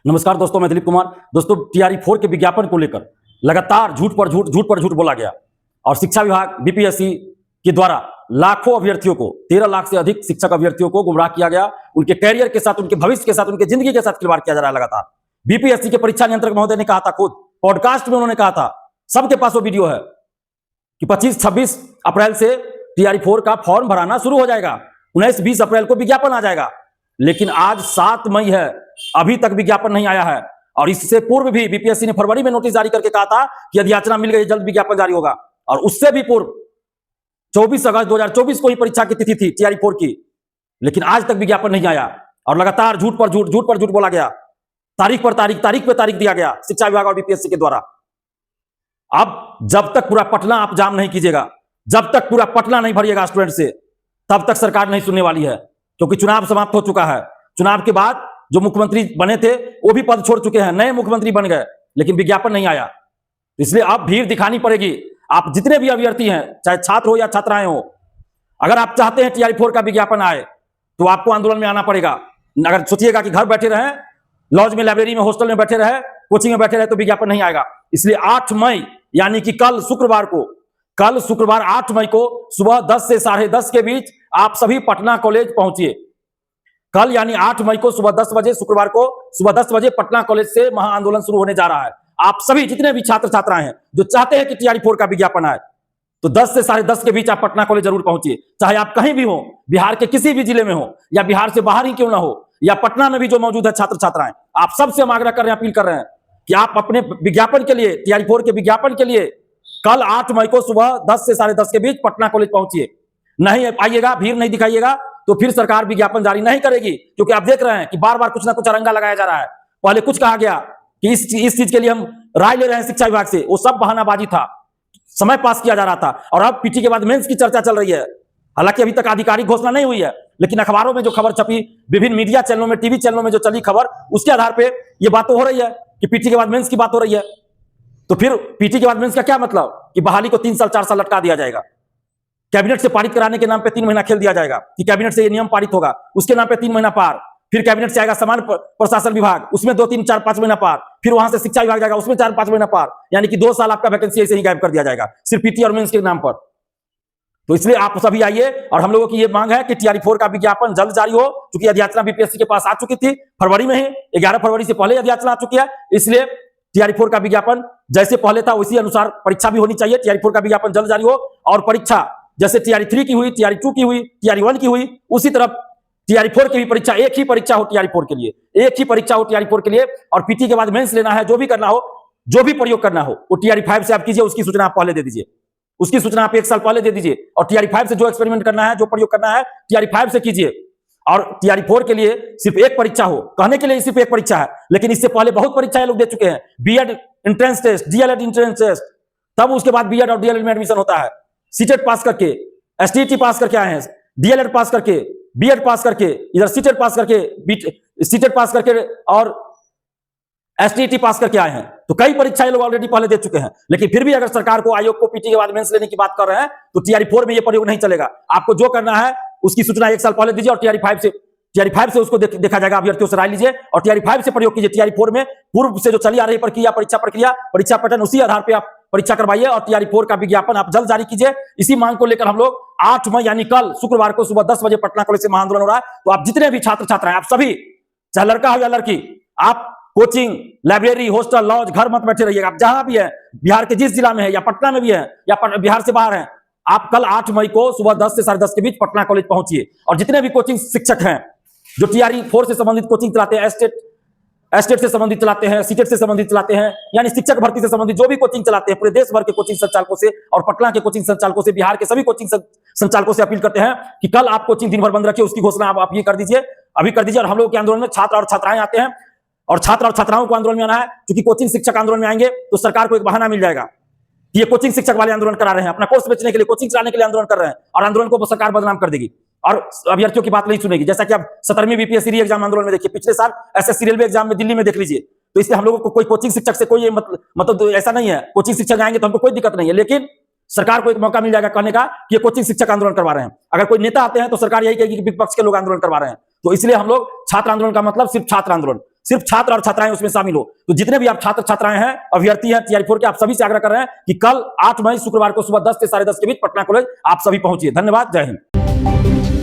नमस्कार दोस्तों, मैं दिलीप कुमार। दोस्तों, टीआरई 4 के विज्ञापन को लेकर लगातार झूठ पर झूठ बोला गया और शिक्षा विभाग बीपीएससी के द्वारा लाखों अभ्यर्थियों को 13 लाख से अधिक शिक्षक अभ्यर्थियों को गुमराह किया गया। उनके कैरियर के साथ, उनके भविष्य के साथ, उनके जिंदगी के साथ खिलवाड़ किया जा रहा है लगातार। बीपीएससी के परीक्षा नियंत्रक महोदय ने कहा था, खुद पॉडकास्ट में उन्होंने कहा था, सबके पास वो वीडियो है कि 25-26 अप्रैल से टीआरई 4 का फॉर्म भराना शुरू हो जाएगा, 19-20 अप्रैल को विज्ञापन आ जाएगा। लेकिन आज 7 मई है, अभी तक विज्ञापन नहीं आया है। और इससे पूर्व भी बीपीएससी ने फरवरी में नोटिस जारी करके कहा था कि यदि याचना मिल गई जल्द विज्ञापन जारी होगा। और उससे भी पूर्व 24 अगस्त 2024 को ही परीक्षा की तिथि थी टीआरई 4 की, लेकिन आज तक विज्ञापन नहीं आया। और लगातार झूठ पर झूठ बोला गया, तारीख पे तारीख दिया गया शिक्षा विभाग और बीपीएससी के द्वारा। अब जब तक पूरा पटना आप जाम नहीं कीजिएगा, जब तक पूरा पटना नहीं भरिएगा स्टूडेंट से, तब तक सरकार नहीं सुनने वाली है। क्योंकि चुनाव समाप्त हो चुका है। चुनाव के बाद जो मुख्यमंत्री बने थे वो भी पद छोड़ चुके हैं, नए मुख्यमंत्री बन गए, लेकिन विज्ञापन नहीं आया। इसलिए अब भीड़ दिखानी पड़ेगी। आप जितने भी अभ्यर्थी हैं, चाहे छात्र हो या छात्राएं हो, अगर आप चाहते हैं टीआरई 4 का विज्ञापन आए तो आपको आंदोलन में आना पड़ेगा। अगर सोचिएगा कि घर बैठे रहें, लॉज में, लाइब्रेरी में, हॉस्टल में बैठे रहे, कोचिंग में बैठे रहे, तो विज्ञापन नहीं आएगा। इसलिए 8 मई यानी कि कल शुक्रवार 8 मई को सुबह 10 से 10:30 के बीच आप सभी पटना कॉलेज पहुंचिए। कल यानी 8 मई को सुबह 10 बजे, शुक्रवार को सुबह 10 बजे पटना कॉलेज से महा आंदोलन शुरू होने जा रहा है। आप सभी जितने भी छात्र छात्राएं हैं जो चाहते हैं कि टीआरई 4 का विज्ञापन आए, तो 10 से 10:30 के बीच आप पटना कॉलेज जरूर पहुंचिए। चाहे आप कहीं भी हो, बिहार के किसी भी जिले में हो या बिहार से बाहर ही क्यों ना हो, या पटना में भी जो मौजूद है छात्र छात्राएं, आप सबसे हम आग्रह कर रहे हैं, अपील कर रहे हैं कि आप अपने विज्ञापन के लिए, टीआरई 4 के विज्ञापन के लिए कल 8 मई को सुबह 10 से 10:30 के बीच पटना कॉलेज पहुंचिए। नहीं आइएगा, भीड़ नहीं दिखाइएगा, तो फिर सरकार विज्ञापन जारी नहीं करेगी। क्योंकि आप देख रहे हैं कि बार बार कुछ ना कुछ अरंगा लगाया जा रहा है। पहले कुछ कहा गया कि इस चीज के लिए हम राय ले रहे हैं शिक्षा विभाग से, वो सब बहानाबाजी था, समय पास किया जा रहा था। और अब पीटी के बाद मेंस की चर्चा चल रही है। हालांकि अभी तक आधिकारिक घोषणा नहीं हुई है, लेकिन अखबारों में जो खबर छपी, विभिन्न मीडिया चैनलों में, टीवी चैनलों में जो चली खबर, उसके आधार पर यह बात तो हो रही है कि पीटी के बाद मेंस की बात हो रही है। तो फिर पीटी के बाद मेंस का क्या मतलब? कि बहाली को 3 साल 4 साल लटका दिया जाएगा। कैबिनेट से पारित कराने के नाम पे 3 महीना खेल दिया जाएगा कि कैबिनेट से ये नियम पारित होगा, उसके नाम पे 3 महीना पार। फिर कैबिनेट से आएगा सामान्य प्रशासन विभाग, उसमें 2, 3, 4, 5 महीना पार। फिर वहां से शिक्षा विभाग जाएगा, उसमें 4-5 महीना पार। यानी कि 2 साल आपका वैकेंसी ऐसे ही गायब कर दिया जाएगा, सिर्फ पीटी और मेंस के नाम पर। तो इसलिए आप सभी आइए, और हम लोगों की ये मांग है कि टीआरई 4 का विज्ञापन जल्द जारी हो। क्योंकि याचना बीपीएससी के पास आ चुकी थी फरवरी में ही, 11 फरवरी से पहले याचना आ चुकी है। इसलिए टीआरई 4 का विज्ञापन जैसे पहले था उसी अनुसार परीक्षा भी होनी चाहिए। टीआरई 4 का विज्ञापन जल्द जारी हो, और परीक्षा जैसे टीआरई 3 की हुई, टीआरई 2 की हुई, टीआरई 1 की हुई, उसी तरह टीआरई 4 की भी परीक्षा, एक ही परीक्षा हो टीआरई 4 के लिए, एक ही परीक्षा हो टीआरई 4 के लिए। और पीटी के बाद मेंस लेना है, जो भी करना हो, जो भी प्रयोग करना हो, वो टीआरई 5 से आप कीजिए। उसकी सूचना आप पहले दे दीजिए, उसकी सूचना आप 1 साल पहले दे दीजिए। और टीआरई 5 से जो एक्सपेरिमेंट करना है, जो प्रयोग करना है, टीआरई 5 से कीजिए। और टीआरई 4 के लिए सिर्फ एक परीक्षा हो, कहने के लिए सिर्फ एक परीक्षा है, लेकिन इससे पहले बहुत परीक्षाएं लोग दे चुके हैं। BEd entrance test, DElEd entrance test, तब उसके बाद बीएड और डीएलएड में एडमिशन होता है। सीटेट पास करके, एसटीईटी पास करके आए हैं, डीएलएड पास करके, बीएड पास करके, इधर सीटेट पास करके, सीटेट पास करके और एसटीईटी पास करके आए हैं। तो कई परीक्षाएं लोग ऑलरेडी पहले दे चुके हैं। लेकिन फिर भी अगर सरकार को, आयोग को पीटी के बाद मेंस लेने की बात कर रहे हैं, तो टीआरई 4 में यह प्रयोग नहीं चलेगा। आपको जो करना है उसकी सूचना 1 साल पहले दीजिए, और टीआरई 5 से उसको देखा जाएगा। अभ्यर्थियों से राय लीजिए और टीआरई 5 से प्रयोग कीजिए। टीआरई 4 में पूर्व से जो चली आ रही प्रक्रिया, परीक्षा पैटर्न, उसी आधार पर आप परीक्षा करवाइए। और टीआरई 4 का विज्ञापन आप जल्द जारी कीजिए। इसी मांग को लेकर हम लोग 8 मई यानी कल शुक्रवार को सुबह 10 बजे पटना कॉलेज से महाआंदोलन हो रहा है। तो आप जितने भी छात्र छात्राएं, आप सभी, चाहे लड़का हो या लड़की, आप कोचिंग, लाइब्रेरी, हॉस्टल, लॉज, घर मत बैठे रहिएगा। आप जहां भी है, बिहार के जिस जिला में है, या पटना में भी है, या बिहार से बाहर है, आप कल 8 मई को सुबह 10 से 10:30 के बीच पटना कॉलेज पहुंचिए। और जितने भी कोचिंग शिक्षक हैं जो टीआरई 4 से संबंधित कोचिंग चलाते हैं, एस्टेट से संबंधित चलाते हैं, सीटेट से संबंधित चलाते हैं, यानी शिक्षक भर्ती से संबंधित जो भी कोचिंग चलाते हैं, पूरे देश भर के कोचिंग संचालकों से और पटना के कोचिंग संचालकों से, बिहार के सभी कोचिंग संचालकों से अपील करते हैं कि कल आप कोचिंग दिन भर बंद रखिए। उसकी घोषणा आप ये कर दीजिए, अभी कर दीजिए। और हम लोग के आंदोलन में छात्र और छात्राएं आते हैं, और छात्र और छात्राओं को आंदोलन में आना है। क्योंकि कोचिंग शिक्षक आंदोलन में आएंगे तो सरकार को एक बहाना मिल जाएगा कि ये कोचिंग शिक्षक वाले आंदोलन करा रहे हैं, अपना कोर्स बेचने के लिए, कोचिंग चलाने के लिए आंदोलन कर रहे हैं। और आंदोलन को सरकार बदनाम कर देगी और अभ्यर्थियों की बात नहीं सुनेगी। जैसा कि आप 17वीं बीपीएससी री एग्जाम आंदोलन में देखिए, पिछले साल एसएससी रेलवे एग्जाम में दिल्ली में देख लीजिए। तो इसलिए हम लोगों को कोई कोचिंग शिक्षक से कोई मतलब ऐसा नहीं है। कोचिंग शिक्षक आएंगे तो हमको कोई दिक्कत नहीं है, लेकिन सरकार को एक मौका मिल जाएगा कहने का कि ये कोचिंग शिक्षक आंदोलन करवा रहे हैं। अगर कोई नेता आते हैं तो सरकार यही कहेगी कि विपक्ष के लोग आंदोलन करवा रहे हैं। तो इसलिए हम लोग छात्र आंदोलन का मतलब सिर्फ छात्र आंदोलन, सिर्फ छात्र और छात्राएं उसमें शामिल हो। तो जितने भी आप छात्र छात्राएं हैं, अभ्यर्थी हैं टीआरई 4 के, आप सभी से आग्रह कर रहे हैं कि कल 8 मई शुक्रवार को सुबह 10 से 10:30 के बीच पटना कॉलेज आप सभी पहुंचिए। धन्यवाद, जय हिंद।